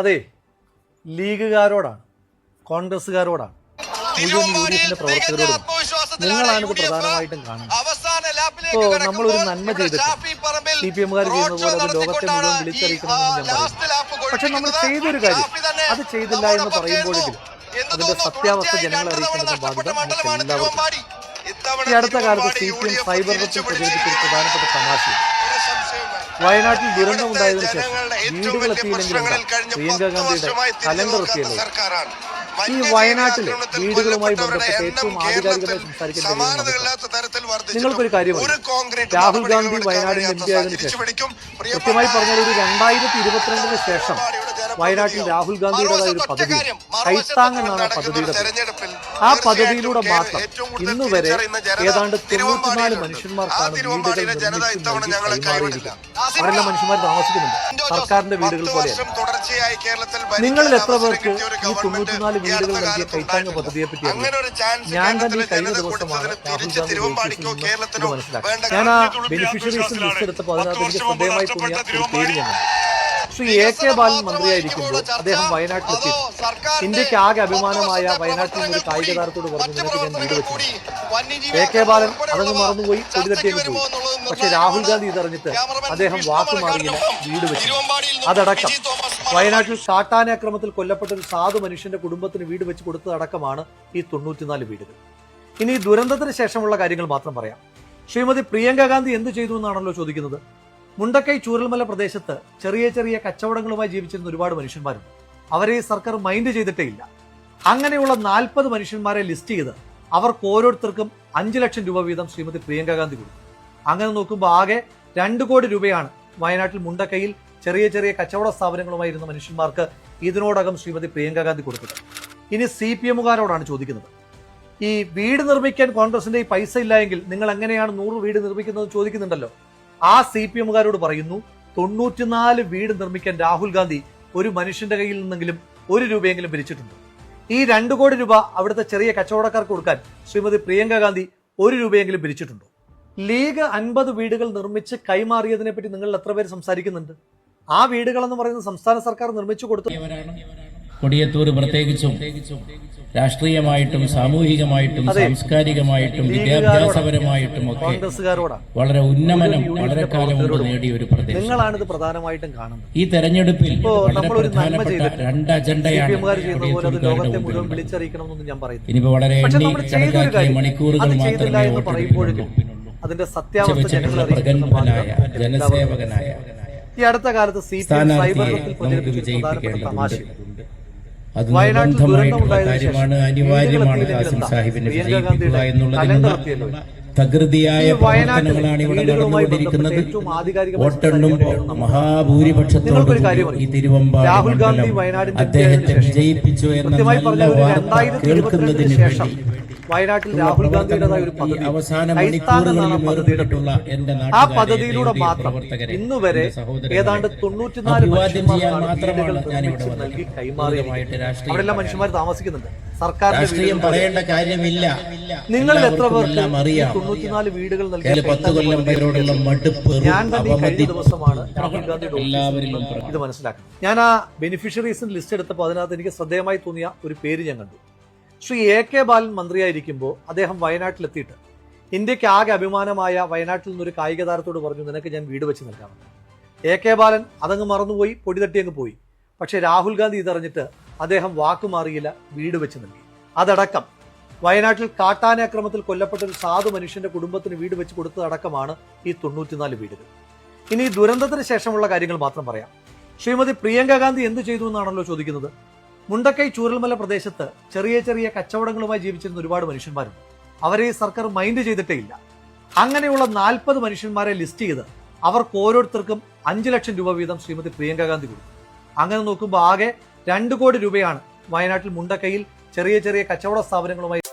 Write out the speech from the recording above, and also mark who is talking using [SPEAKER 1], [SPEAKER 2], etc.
[SPEAKER 1] അതെ, ലീഗുകാരോടാണ്, കോൺഗ്രസ്സുകാരോടാണ്, മുഴുവൻ യുഡിഎഫിന്റെ പ്രവർത്തകരോടും നിങ്ങളാണിത് പ്രധാനമായിട്ടും കാണുന്നത്. ഇപ്പോൾ നമ്മളൊരു നന്മ ചെയ്തിട്ട് CPM-കാർ ചെയ്യുന്ന പോലെ അത് ലോകത്തെ മുഴുവൻ വിളിച്ചറിയിക്കണമെന്ന് ഞാൻ പറയും. പക്ഷെ നമ്മൾ ചെയ്തൊരു കാര്യം അത് ചെയ്തില്ല എന്ന് പറയുമ്പോഴെങ്കിലും അതിന്റെ സത്യാവസ്ഥ ജനങ്ങളെ അറിയിക്കേണ്ട ബാധ്യത നമുക്ക് എല്ലാവർക്കും. ഈ അടുത്ത കാലത്ത് CPM സൈബർ നെറ്റിൽ പ്രചരിപ്പിച്ചൊരു പ്രധാനപ്പെട്ട തമാശയും വയനാട്ടിൽ ദുരന്തമുണ്ടായതിനു ശേഷം വീടുകൾ എത്തിയില്ലെങ്കിലും പ്രിയങ്ക ഗാന്ധിയുടെ കലണ്ടർ എത്തിയല്ലോ. ഈ വയനാട്ടിലെ വീടുകളുമായി ബന്ധപ്പെട്ട് ഏറ്റവും ആധികാരികമായി സംസാരിക്കാൻ നിങ്ങൾക്കൊരു കാര്യമാണ്. രാഹുൽ ഗാന്ധി വയനാടിന്റെ MP ആയതിനു ശേഷം, കൃത്യമായി പറഞ്ഞാൽ ഒരു 2022 ശേഷം വയനാട്ടിൽ രാഹുൽ ഗാന്ധിയുടേതായ ഒരു പദ്ധതി കൈത്താങ് എന്നാണ് ആ പദ്ധതിയുടെ പേര്. ആ പദ്ധതിയിലൂടെ മാത്രം ഇന്ന് വരെ ഏതാണ്ട് 94 മനുഷ്യന്മാർക്കാണ് വീടുകൾ നിർമ്മിച്ചിരിക്കുന്നത്. അവരെല്ലാം മനുഷ്യന്മാർ താമസിക്കുന്നുണ്ട്, സർക്കാരിന്റെ വീടുകൾ പോലെയാണ്. നിങ്ങളിൽ എത്ര പേർക്ക് ഈ 94 വീടുകൾ നൽകിയ കൈത്താങ് പദ്ധതിയെ പറ്റി ഞാൻ തന്നെ ഈ കഴിഞ്ഞ ദിവസമാണ് രാഹുൽ ഗാന്ധി ഇത് മനസ്സിലാക്കി. ഞാൻ ആ ബെനിഫിഷ്യറീസ് ലിസ്റ്റ് എടുത്തപ്പോൾ അതിനകത്ത് എനിക്ക് ശ്രദ്ധേയമായി തോന്നിയ ഒരു പേര് ഞാൻ ശ്രീ AK ബാലൻ മന്ത്രിയായിരിക്കുമ്പോൾ അദ്ദേഹം വയനാട്ടിലെത്തി ഇന്ത്യക്ക് ആകെ അഭിമാനമായ വയനാട്ടിൽ നിന്നൊരു കായിക താരത്തോട് പറഞ്ഞു, നിനക്ക് ഞാൻ വീട് വെച്ചു. AK ബാലൻ അതങ്ങ് മറന്നുപോയി, കൊടിതട്ടിയൊക്കെ പോയി. പക്ഷെ രാഹുൽ ഗാന്ധി ഇതറിഞ്ഞിട്ട് അദ്ദേഹം വാക്കുമാറിയില്ല, വീട് വെച്ചു. അതടക്കം വയനാട്ടിൽ കാട്ടാന ആക്രമണത്തിൽ കൊല്ലപ്പെട്ട ഒരു സാധു മനുഷ്യന്റെ കുടുംബത്തിന് വീട് വെച്ച് കൊടുത്തതടക്കമാണ് ഈ 94 വീടുകൾ. ഇനി ദുരന്തത്തിന് ശേഷമുള്ള കാര്യങ്ങൾ മാത്രം പറയാം. ശ്രീമതി പ്രിയങ്ക ഗാന്ധി എന്ത് ചെയ്തു എന്നാണല്ലോ ചോദിക്കുന്നത്. മുണ്ടക്കൈ ചൂരൽമല പ്രദേശത്ത് ചെറിയ ചെറിയ കച്ചവടങ്ങളുമായി ജീവിച്ചിരുന്ന ഒരുപാട് മനുഷ്യന്മാരുണ്ട്. അവരെ സർക്കാർ മൈൻഡ് ചെയ്തിട്ടേ ഇല്ല. അങ്ങനെയുള്ള 40 മനുഷ്യന്മാരെ ലിസ്റ്റ് ചെയ്ത് അവർക്ക് ഓരോരുത്തർക്കും 5 ലക്ഷം രൂപ വീതം ശ്രീമതി പ്രിയങ്ക ഗാന്ധി കൊടുത്തു. അങ്ങനെ നോക്കുമ്പോൾ ആകെ 2 കോടി രൂപയാണ് വയനാട്ടിൽ മുണ്ടക്കൈയിൽ ചെറിയ ചെറിയ കച്ചവട സ്ഥാപനങ്ങളുമായിരുന്ന മനുഷ്യന്മാർക്ക് ഇതിനോടകം ശ്രീമതി പ്രിയങ്ക ഗാന്ധി കൊടുത്തത്. ഇനി CPM-കാരോടാണ് ചോദിക്കുന്നത്. ഈ വീട് നിർമ്മിക്കാൻ കോൺഗ്രസിന്റെ ഈ പൈസ ഇല്ല എങ്കിൽ നിങ്ങൾ എങ്ങനെയാണ് 100 വീട് നിർമ്മിക്കുന്നത് ചോദിക്കുന്നുണ്ടല്ലോ. ആ CPM-കാരോട് പറയുന്നു, 94 വീട് നിർമ്മിക്കാൻ രാഹുൽ ഗാന്ധി ഒരു മനുഷ്യന്റെ കയ്യിൽ നിന്നെങ്കിലും 1 രൂപയെങ്കിലും പിരിച്ചിട്ടുണ്ട്. ഈ 2 കോടി രൂപ അവിടുത്തെ ചെറിയ കച്ചവടക്കാർക്ക് കൊടുക്കാൻ ശ്രീമതി പ്രിയങ്ക ഗാന്ധി 1 രൂപയെങ്കിലും പിരിച്ചിട്ടുണ്ടോ? ലീഗ് 50 വീടുകൾ നിർമ്മിച്ച് കൈമാറിയതിനെ പറ്റി നിങ്ങൾ എത്ര പേര് സംസാരിക്കുന്നുണ്ട്? ആ വീടുകളെന്ന് പറയുന്നത് സംസ്ഥാന സർക്കാർ നിർമ്മിച്ചു കൊടുത്തു.
[SPEAKER 2] കൊടിയത്തൂർ പ്രത്യേകിച്ചും രാഷ്ട്രീയമായിട്ടും സാമൂഹികമായിട്ടും സാംസ്കാരികമായിട്ടും വിദ്യാഭ്യാസപരമായിട്ടും ഒക്കെ വളരെ ഉന്നമനം വളരെ കാലം മുമ്പ് നേടിയ ഒരു പ്രദേശം.
[SPEAKER 1] നിങ്ങളാണിത് പ്രധാനമായിട്ടും കാണുന്നത്.
[SPEAKER 2] ഈ തെരഞ്ഞെടുപ്പിൽ വളരെ പ്രധാനപ്പെട്ട 2 അജണ്ടയാണ് ഇനിയിപ്പോ വളരെ കണക്കാക്കിയ മണിക്കൂറുകൾ മാത്രമേ വോട്ടെടുപ്പിനുള്ളൂ.
[SPEAKER 1] അതിന്റെ സത്യാവസ്ഥ
[SPEAKER 2] പ്രഗത്ഭനായ ജനസേവകനായ
[SPEAKER 1] ഈ അടുത്ത കാലത്ത്
[SPEAKER 2] സ്ഥാനാർത്ഥിയെ നമുക്ക് വിജയിപ്പിക്കേണ്ടതുണ്ട്. അത് നിർബന്ധമായിട്ടുള്ള കാര്യമാണ്, അനിവാര്യമാണ്. ഖാസിം സാഹിബിനെ വിജയിപ്പിക്കുക എന്നുള്ളതിനുള്ള തകൃതിയായ പ്രവർത്തനങ്ങളാണ് ഇവിടെ നടന്നുകൊണ്ടിരിക്കുന്നത്. വോട്ടെണ്ണുമ്പോൾ മഹാഭൂരിപക്ഷത്തോടുകൂടി ഈ തിരുവമ്പാടി മണ്ഡലം അദ്ദേഹത്തെ വിജയിപ്പിച്ചു എന്ന നല്ല വാർത്ത കേൾക്കുന്നതിന് വേണ്ടി
[SPEAKER 1] വയനാട്ടിൽ രാഹുൽ ഗാന്ധിയുടേതായ ഒരു പദ്ധതി അവസാന മണിക്കൂറുകളിൽ ആ പദ്ധതിയിലൂടെ മാത്രം ഇന്ന് വരെ ഏതാണ്ട് 94 നൽകി കൈമാറിയമായിട്ട് അവരെല്ലാം മനുഷ്യന്മാർ താമസിക്കുന്നുണ്ട്. സർക്കാരിന്റെ
[SPEAKER 2] പറയേണ്ട കാര്യമില്ല.
[SPEAKER 1] നിങ്ങൾ എത്ര പേർക്ക് 94 വീടുകൾ നൽകി?
[SPEAKER 2] 10 കൊല്ലം പേരോടുള്ള മടുപ്പ്
[SPEAKER 1] ഞാൻ തന്നെ കഴിഞ്ഞ ദിവസമാണ് രാഹുൽ ഗാന്ധിയുടെ ഇത് മനസ്സിലാക്കുന്നത്. ഞാൻ ആ ബെനിഫിഷ്യറീസിന് ലിസ്റ്റ് എടുത്തപ്പോൾ അതിനകത്ത് എനിക്ക് ശ്രദ്ധേയമായി തോന്നിയ ഒരു പേര് ഞാൻ കണ്ടു. ശ്രീ AK ബാലൻ മന്ത്രിയായിരിക്കുമ്പോൾ അദ്ദേഹം വയനാട്ടിലെത്തിയിട്ട് ഇന്ത്യക്ക് ആകെ അഭിമാനമായ വയനാട്ടിൽ നിന്നൊരു കായിക താരത്തോട് പറഞ്ഞു, നിനക്ക് ഞാൻ വീട് വെച്ച് നൽകാമെന്ന്. AK ബാലൻ അതങ്ങ് മറന്നുപോയി, പൊടിതട്ടി അങ്ങ് പോയി. പക്ഷെ രാഹുൽ ഗാന്ധി ഇതറിഞ്ഞിട്ട് അദ്ദേഹം വാക്കുമാറിയില്ല, വീട് വെച്ച് നൽകി. അതടക്കം വയനാട്ടിൽ കാട്ടാന ആക്രമണത്തിൽ കൊല്ലപ്പെട്ട ഒരു സാധു മനുഷ്യന്റെ കുടുംബത്തിന് വീട് വെച്ച് കൊടുത്തതടക്കമാണ് ഈ 94 വീടുകൾ. ഇനി ദുരന്തത്തിന് ശേഷമുള്ള കാര്യങ്ങൾ മാത്രം പറയാം. ശ്രീമതി പ്രിയങ്ക ഗാന്ധി എന്ത് ചെയ്തു എന്നാണല്ലോ ചോദിക്കുന്നത്. മുണ്ടക്കൈ ചൂരൽമല പ്രദേശത്ത് ചെറിയ ചെറിയ കച്ചവടങ്ങളുമായി ജീവിച്ചിരുന്ന ഒരുപാട് മനുഷ്യന്മാരുണ്ട്. അവരെ സർക്കാർ മൈൻഡ് ചെയ്തിട്ടേ ഇല്ല. അങ്ങനെയുള്ള 40 മനുഷ്യന്മാരെ ലിസ്റ്റ് ചെയ്ത് അവർക്ക് ഓരോരുത്തർക്കും 5 ലക്ഷം രൂപ വീതം ശ്രീമതി പ്രിയങ്ക ഗാന്ധി കൊടുത്തു. അങ്ങനെ നോക്കുമ്പോൾ ആകെ 2 കോടി രൂപയാണ് വയനാട്ടിൽ മുണ്ടക്കൈയിൽ ചെറിയ ചെറിയ കച്ചവട സ്ഥാപനങ്ങളുമായി